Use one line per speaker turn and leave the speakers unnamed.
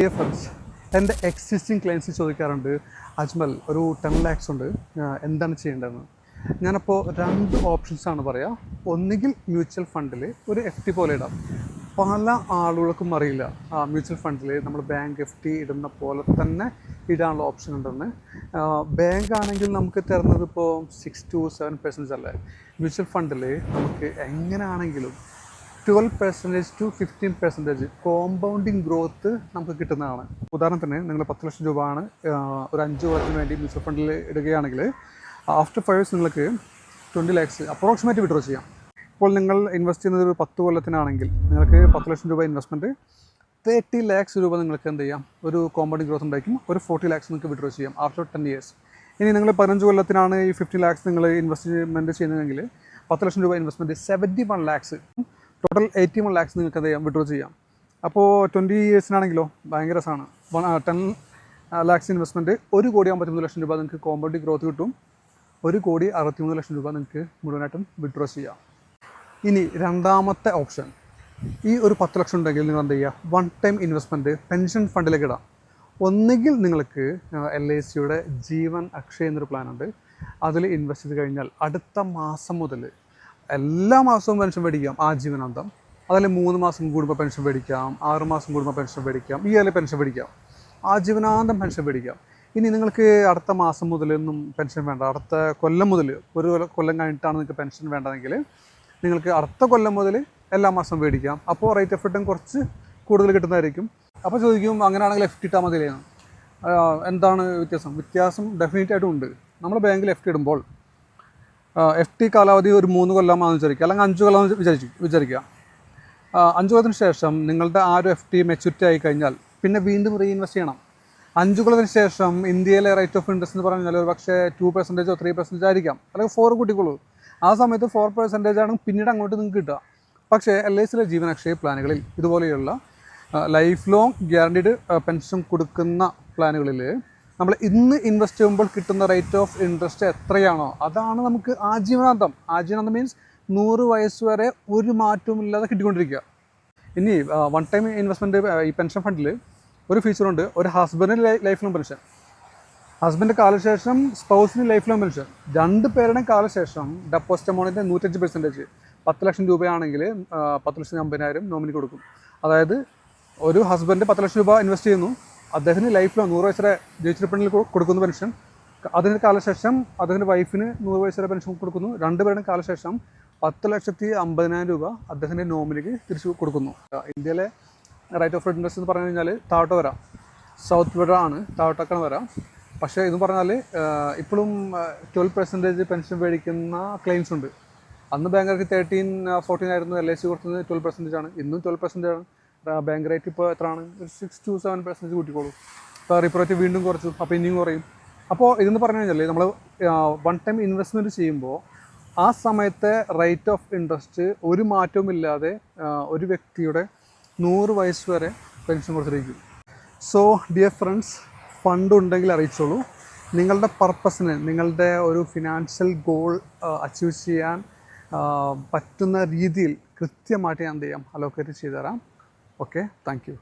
Dear friends, എൻ്റെ existing clients ചോദിക്കാറുണ്ട്, അജ്മൽ ഒരു 10 lakhs ഉണ്ട്, എന്താണ് ചെയ്യേണ്ടതെന്ന്. ഞാനപ്പോൾ 2 ഓപ്ഷൻസാണ് പറയുക. ഒന്നുകിൽ മ്യൂച്വൽ ഫണ്ടിൽ ഒരു FD പോലെ ഇടാം. പല ആളുകൾക്കും അറിയില്ല മ്യൂച്വൽ ഫണ്ടിൽ നമ്മൾ ബാങ്ക് FD ഇടുന്ന പോലെ തന്നെ ഇടാനുള്ള ഓപ്ഷൻ ഉണ്ടെന്ന്. ബാങ്ക് ആണെങ്കിൽ നമുക്ക് തരുന്നത് ഇപ്പോൾ 6 to 7% അല്ലേ. മ്യൂച്വൽ ഫണ്ടിൽ നമുക്ക് എങ്ങനെയാണെങ്കിലും 12% to 15% കോമ്പൗണ്ടിങ് ഗ്രോത്ത് നമുക്ക് കിട്ടുന്നതാണ്. ഉദാഹരണത്തിന് നിങ്ങൾ 10 ലക്ഷം രൂപ ആണ് ഒരു 5 കൊല്ലത്തിന് വേണ്ടി മ്യൂച്വൽ ഫണ്ടിൽ ഇടുകയാണെങ്കിൽ ആഫ്റ്റർ 5 years നിങ്ങൾക്ക് 20 lakhs അപ്രോക്സിമേറ്റ് വിഡ്രോ ചെയ്യാം. ഇപ്പോൾ നിങ്ങൾ ഇൻവെസ്റ്റ് ചെയ്യുന്നത് ഒരു 10 കൊല്ലത്തിനാണെങ്കിൽ നിങ്ങൾക്ക് 10 ലക്ഷം രൂപ ഇൻവെസ്റ്റ്മെൻറ്റ് 30 lakhs രൂപ നിങ്ങൾക്ക് എന്ത് ചെയ്യാം, ഒരു കോമ്പൗണ്ടിങ് ഗ്രോത്ത് ഉണ്ടായിരിക്കും. ഒരു 40 lakhs നിങ്ങൾക്ക് വിഡ്രോ ചെയ്യാം ആഫ്റ്റർ 10 years. ഇനി നിങ്ങൾ 15 കൊല്ലത്തിനാണ് ഈ 15 lakhs നിങ്ങൾ ഇൻവെസ്റ്റ്മെൻറ്റ് ചെയ്യുന്നതെങ്കിൽ 10 ലക്ഷം രൂപ ഇൻവെസ്റ്റ്മെൻറ്റ് 71 lakhs, ടോട്ടൽ 81 lakhs നിങ്ങൾക്ക് എന്ത് ചെയ്യാം, വിഡ്രോ ചെയ്യാം. അപ്പോൾ 20 yearsനാണെങ്കിലോ ഭയങ്കര രസമാണ്. 10 lakhs ഇൻവെസ്റ്റ്മെൻറ്റ് 1,53 ലക്ഷം രൂപ നിങ്ങൾക്ക് കോമ്പൗണ്ടിങ് ഗ്രോത്ത് കിട്ടും. 1,63 ലക്ഷം രൂപ നിങ്ങൾക്ക് മുഴുവനായിട്ടും വിഡ്രോ ചെയ്യാം. ഇനി രണ്ടാമത്തെ ഓപ്ഷൻ, ഈ ഒരു 10 ലക്ഷം ഉണ്ടെങ്കിൽ നിങ്ങൾ എന്ത് ചെയ്യുക, 1 time ഇൻവെസ്റ്റ്മെൻറ്റ് പെൻഷൻ ഫണ്ടിലേക്ക് ഇടാം. ഒന്നുകിൽ നിങ്ങൾക്ക് LICയുടെ ജീവൻ അക്ഷയ് എന്നൊരു പ്ലാനുണ്ട്, അതിൽ ഇൻവെസ്റ്റ് ചെയ്ത് കഴിഞ്ഞാൽ അടുത്ത മാസം മുതൽ എല്ലാ മാസവും പെൻഷൻ മേടിക്കാം ആജീവനാന്തം. അതിൽ 3 മാസം കൂടുമ്പോൾ പെൻഷൻ മേടിക്കാം, 6 മാസം കൂടുമ്പോൾ പെൻഷൻ മേടിക്കാം, ഈ ഇയറിൽ പെൻഷൻ മേടിക്കാം, ആജീവനാന്തം പെൻഷൻ മേടിക്കാം. ഇനി നിങ്ങൾക്ക് അടുത്ത മാസം മുതലൊന്നും പെൻഷൻ വേണ്ട, അടുത്ത കൊല്ലം മുതൽ ഒരു കൊല്ലം കഴിഞ്ഞിട്ടാണ് നിങ്ങൾക്ക് പെൻഷൻ വേണ്ടതെങ്കിൽ നിങ്ങൾക്ക് അടുത്ത കൊല്ലം മുതൽ എല്ലാ മാസം മേടിക്കാം. അപ്പോൾ റേറ്റ് ഓഫ് റിട്ടേൺ കുറച്ച് കൂടുതൽ കിട്ടുന്നതായിരിക്കും. അപ്പോൾ ചോദിക്കും, അങ്ങനെയാണെങ്കിൽ FD ഇട്ടാൽ മതിയില്ലേന്ന്. എന്താണ് വ്യത്യാസം ഡെഫിനറ്റായിട്ടും ഉണ്ട്. നമ്മൾ ബാങ്കിൽ FD ഇടുമ്പോൾ FD കാലാവധി ഒരു 3 കൊല്ലമാണെന്ന് വിചാരിക്കുക, അല്ലെങ്കിൽ 5 കൊല്ലം വിചാരിക്കുക. 5 കൊല്ലത്തിന് ശേഷം നിങ്ങളുടെ ആ ഒരു FD മെച്യൂരിറ്റി ആയി കഴിഞ്ഞാൽ പിന്നെ വീണ്ടും റീഇൻവെസ്റ്റ് ചെയ്യണം. 5 കൊല്ലത്തിന് ശേഷം ഇന്ത്യയിലെ റേറ്റ് ഓഫ് ഇൻട്രസ്റ്റ് എന്ന് പറഞ്ഞാൽ ഒരു പക്ഷേ 2% or 3% ആയിരിക്കാം, അല്ലെങ്കിൽ 4 കൂട്ടിക്കോളൂ. ആ സമയത്ത് 4% ആണ് പിന്നീട് അങ്ങോട്ട് നിങ്ങൾക്ക് കിട്ടുക. പക്ഷേ LICയിലെ ജീവൻ അക്ഷയ പ്ലാനുകളിൽ ഇതുപോലെയുള്ള ലൈഫ് ലോങ് ഗ്യാരണ്ടീഡ് പെൻഷൻ കൊടുക്കുന്ന പ്ലാനുകളിൽ നമ്മൾ ഇന്ന് ഇൻവെസ്റ്റ് ചെയ്യുമ്പോൾ കിട്ടുന്ന റേറ്റ് ഓഫ് ഇൻട്രസ്റ്റ് എത്രയാണോ അതാണ് നമുക്ക് ആജീവനാന്തം മീൻസ് 100 വയസ്സ് വരെ ഒരു മാറ്റവും ഇല്ലാതെ കിട്ടിക്കൊണ്ടിരിക്കുക. ഇനി 1 time ഇൻവെസ്റ്റ്മെൻറ്റ് ഈ പെൻഷൻ ഫണ്ടിൽ ഒരു ഫീച്ചറുണ്ട്, ഒരു ഹസ്ബൻഡിന് ലൈഫ് ലോങ് പെൻഷൻ, ഹസ്ബൻഡ് കാലശേഷം സ്പൗസിന് ലൈഫ് ലോങ് പെൻഷൻ, 2 പേരുടെയും കാലശേഷം ഡെപ്പോസിറ്റ് എമൗണ്ടിൻ്റെ 105%. 10 ലക്ഷം രൂപയാണെങ്കിൽ 10,50,000 നോമിനി കൊടുക്കും. അതായത് ഒരു ഹസ്ബൻഡ് 10 ലക്ഷം രൂപ ഇൻവെസ്റ്റ് ചെയ്യുന്നു, അദ്ദേഹത്തിന് ലൈഫ് ലോങ് 100 വയസ്സ് വരെ ജീവിച്ചിരിപ്പണിൽ കൊടുക്കുന്ന പെൻഷൻ. അതിന് കാലശേഷം അദ്ദേഹത്തിൻ്റെ വൈഫിന് 100 വയസ്സ് വരെ പെൻഷൻ കൊടുക്കുന്നു. 2 പേരുടെ കാലശേഷം 10,50,000 രൂപ അദ്ദേഹത്തിൻ്റെ നോമിനിക്ക് തിരിച്ചു കൊടുക്കുന്നു. ഇന്ത്യയിലെ റേറ്റ് ഓഫ് ഇൻട്രസ്റ്റ് എന്ന് പറഞ്ഞു കഴിഞ്ഞാൽ താഴോട്ട് വരാം, സൗത്ത് വരെ ആണ്, താഴോട്ടൊക്കെയാണ് വരാം. പക്ഷേ ഇതെന്ന് പറഞ്ഞാൽ ഇപ്പോഴും 12% പെൻഷൻ മേടിക്കുന്ന ക്ലെയിംസ് ഉണ്ട്. അന്ന് ബാങ്കർക്ക് 13-14 ആയിരുന്നു, LIC കൊടുത്തത് 12% ആണ്. ഇന്നും 12% ആണ്. ബാങ്ക് റേറ്റ് ഇപ്പോൾ എത്രയാണ്, ഒരു 6 to 7% കൂട്ടിക്കോളൂ. ഇപ്പോൾ റിപ്പോ റേറ്റ് വീണ്ടും കുറച്ചു, അപ്പോൾ ഇനിയും കുറയും. അപ്പോൾ ഇതെന്ന് പറഞ്ഞു കഴിഞ്ഞാൽ നമ്മൾ 1 time ഇൻവെസ്റ്റ്മെൻറ്റ് ചെയ്യുമ്പോൾ ആ സമയത്തെ റേറ്റ് ഓഫ് ഇൻട്രസ്റ്റ് ഒരു മാറ്റവും ഇല്ലാതെ ഒരു വ്യക്തിയുടെ 100 വയസ്സ് വരെ പെൻഷൻ കൊടുത്തിരിക്കും. സോ ഡിയർ ഫ്രണ്ട്സ്, ഫണ്ട് ഉണ്ടെങ്കിൽ അറിയിച്ചോളൂ. നിങ്ങളുടെ പർപ്പസിന്, നിങ്ങളുടെ ഒരു ഫിനാൻഷ്യൽ ഗോൾ അച്ചീവ് ചെയ്യാൻ പറ്റുന്ന രീതിയിൽ കൃത്യമായിട്ട് ഞാൻ എന്ത് ചെയ്യാം, അലോക്കേറ്റ് ചെയ്തു തരാം. Okay, thank you.